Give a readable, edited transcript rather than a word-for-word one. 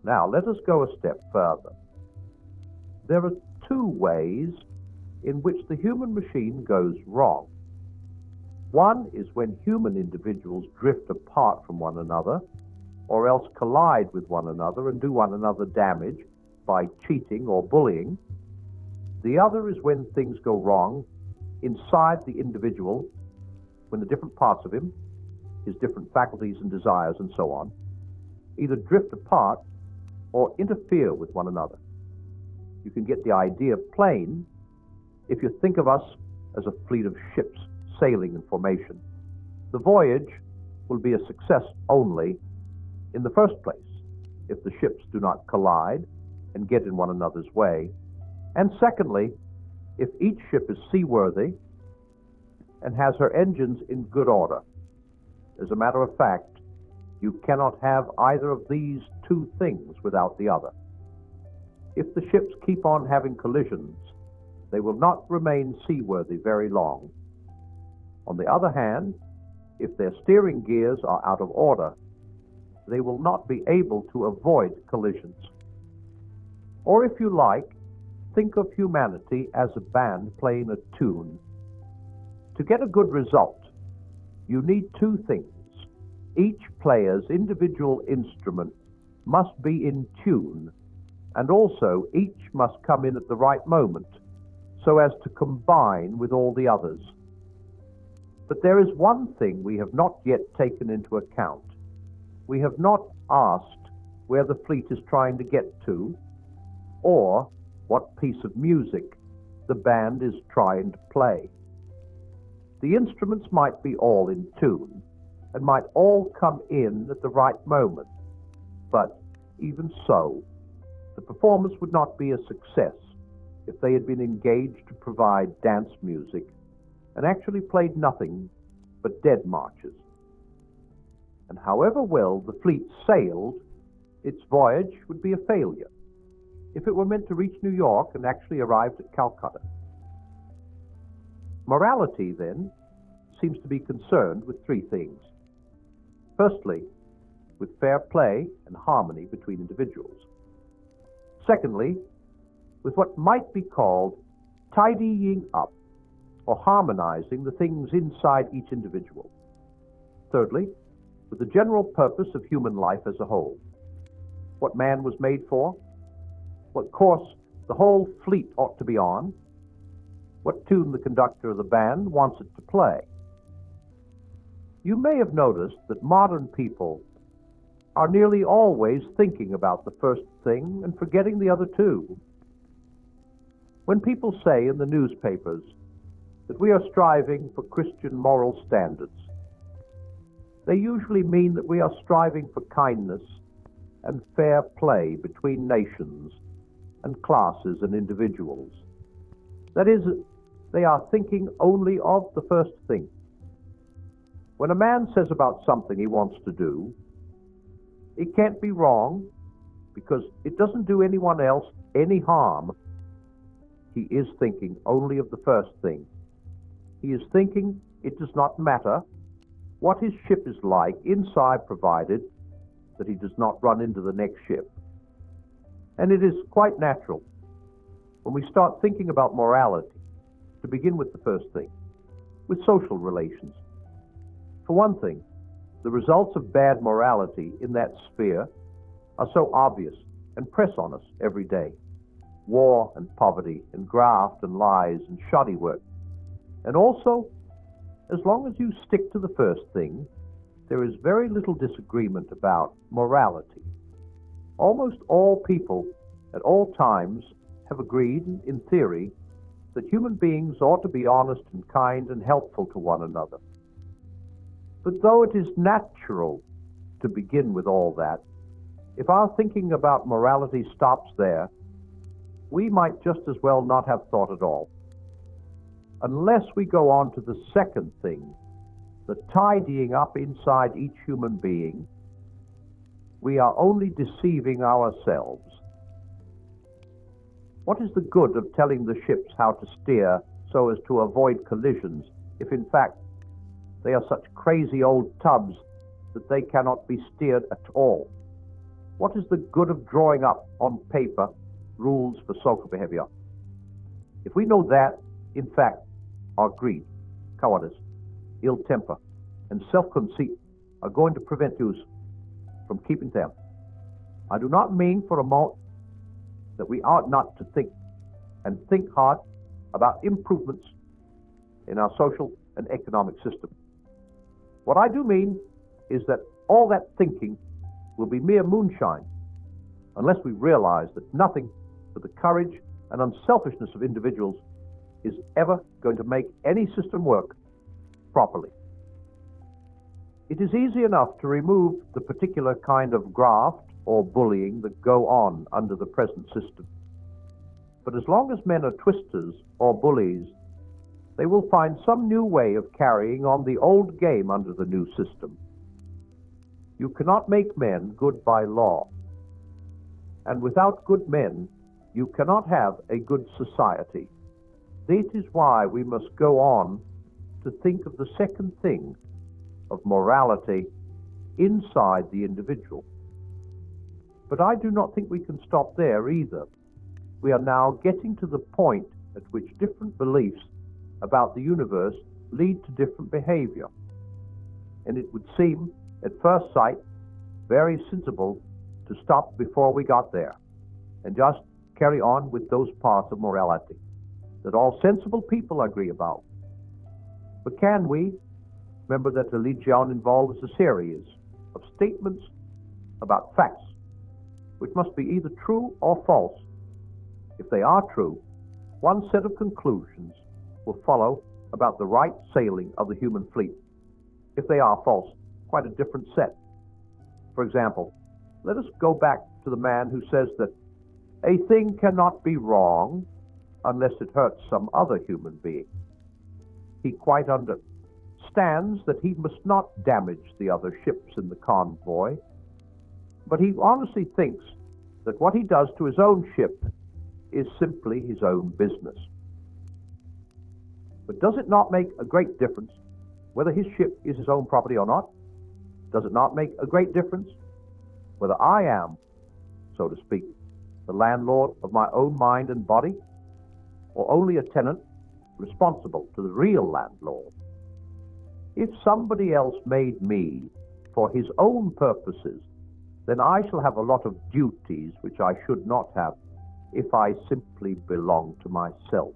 Now, let us go a step further. There are two ways in which the human machine goes wrong. One is when human individuals drift apart from one another, or else collide with one another and do one another damage by cheating or bullying. The other is when things go wrong inside the individual, when the different parts of him, his different faculties and desires and so on, either drift apart or interfere with one another. You can get the idea plain if you think of us as a fleet of ships sailing in formation. The voyage will be a success only in the first place if the ships do not collide and get in one another's way, and secondly, if each ship is seaworthy and has her engines in good order. As a matter of fact, you cannot have either of these two things without the other. If the ships keep on having collisions, they will not remain seaworthy very long. On the other hand, if their steering gears are out of order, they will not be able to avoid collisions. Or if you like, think of humanity as a band playing a tune. To get a good result, you need two things. Each player's individual instrument must be in tune, and also each must come in at the right moment so as to combine with all the others. But there is one thing we have not yet taken into account. We have not asked where the fleet is trying to get to, or what piece of music the band is trying to play. The instruments might be all in tune, and might all come in at the right moment, but even so, the performance would not be a success if they had been engaged to provide dance music and actually played nothing but dead marches. And however well the fleet sailed, its voyage would be a failure if it were meant to reach New York and actually arrived at Calcutta. Morality, then, seems to be concerned with three things. Firstly, with fair play and harmony between individuals. Secondly, with what might be called tidying up or harmonizing the things inside each individual. Thirdly, with the general purpose of human life as a whole. What man was made for, what course the whole fleet ought to be on, what tune the conductor of the band wants it to play. You may have noticed that modern people are nearly always thinking about the first thing and forgetting the other two. When people say in the newspapers that we are striving for Christian moral standards, they usually mean that we are striving for kindness and fair play between nations and classes and individuals. That is, they are thinking only of the first thing. When a man says about something he wants to do, it can't be wrong because it doesn't do anyone else any harm. He is thinking only of the first thing. He is thinking it does not matter what his ship is like inside, provided that he does not run into the next ship. And it is quite natural when we start thinking about morality to begin with the first thing, with social relations. For one thing, the results of bad morality in that sphere are so obvious and press on us every day. War and poverty and graft and lies and shoddy work. And also, as long as you stick to the first thing, there is very little disagreement about morality. Almost all people at all times have agreed, in theory, that human beings ought to be honest and kind and helpful to one another. But though it is natural to begin with all that, if our thinking about morality stops there, we might just as well not have thought at all. Unless we go on to the second thing, the tidying up inside each human being, we are only deceiving ourselves. What is the good of telling the ships how to steer so as to avoid collisions if in fact they are such crazy old tubs that they cannot be steered at all? What is the good of drawing up on paper rules for social behavior if we know that, in fact, our greed, cowardice, ill temper, and self-conceit are going to prevent us from keeping them? I do not mean for a moment that we ought not to think and think hard about improvements in our social and economic system. What I do mean is that all that thinking will be mere moonshine unless we realize that nothing but the courage and unselfishness of individuals is ever going to make any system work properly. It is easy enough to remove the particular kind of graft or bullying that go on under the present system. But as long as men are twisters or bullies, they will find some new way of carrying on the old game under the new system. You cannot make men good by law, and without good men, you cannot have a good society. That is why we must go on to think of the second thing of morality inside the individual. But I do not think we can stop there either. We are now getting to the point at which different beliefs about the universe lead to different behavior. And it would seem, at first sight, very sensible to stop before we got there and just carry on with those parts of morality that all sensible people agree about. But can we? Remember that religion involves a series of statements about facts which must be either true or false. If they are true, one set of conclusions will follow about the right sailing of the human fleet. If they are false, quite a different set. For example, let us go back to the man who says that a thing cannot be wrong unless it hurts some other human being. He quite understands that he must not damage the other ships in the convoy, but he honestly thinks that what he does to his own ship is simply his own business. But does it not make a great difference whether his ship is his own property or not? Does it not make a great difference whether I am, so to speak, the landlord of my own mind and body, or only a tenant responsible to the real landlord? If somebody else made me for his own purposes, then I shall have a lot of duties which I should not have if I simply belong to myself.